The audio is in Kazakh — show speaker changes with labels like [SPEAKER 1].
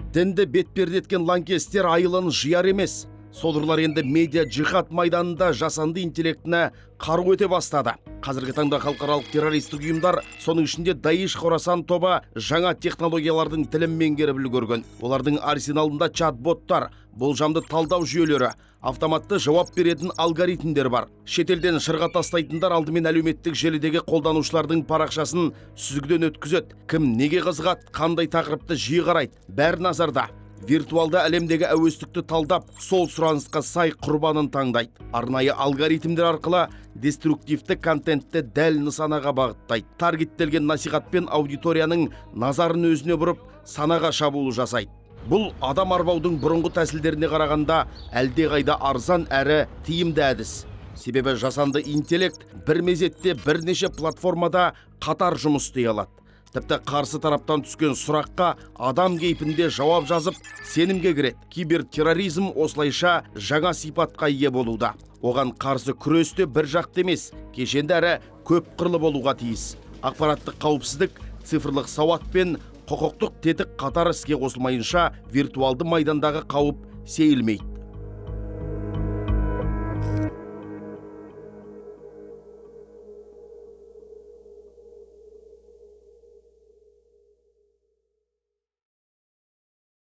[SPEAKER 1] Дінді бетпердеткен лаңкестер айылын жияр емес. Солырлар енді медиа жихад майданында жасанды интеллектіне қару өте бастады. Қазіргі таңда халықаралық террористік ұйымдар, соның ішінде Даиш Хорасан тобы жаңа технологиялардың тілін меңгеріп үлгерген. Олардың арсеналында чат-боттар, болжамды талдау жүйелері, автоматты жауап беретін алгоритмдер бар. Шетелден шырға тастайтындар алдымен әлеуметтік желідегі қолданушылардың парақшасын сүзгіден өткізеді. Кім неге қызығады, қандай тақырыпты жиі қарайды, бәрі назарда. Виртуалды әлемдегі әуестікті талдап, сол сұранысқа сай құрбанын таңдайды. Арнайы алгоритмдер арқылы деструктивті контентті дәл нысанаға бағыттайды. Таргеттелген насихатпен аудиторияның назарын өзіне бұрып, санаға шабуыл жасайды. Бұл адам арбаудың бұрынғы тәсілдеріне қарағанда әлдеқайда арзан әрі тиімді әдіс. Себебі жасанды интеллект бір мезетте бірнеше платформада қатар жұмыс істей алады. Тіпті қарсы тараптан түскен сұраққа адам кейпінде жауап жазып, сенімге кіреді. Кибертерроризм осылайша жаңа сипатқа ие болуда. Оған қарсы күресте бір жақты емес, кешенді әрі көп қырлы болуға тиіс. Ақпараттық қауіпсіздік, цифрлық сауат пен құқықтық тетік қатар іске қосылмайынша виртуалды майдандағы қауіп сейілмейді.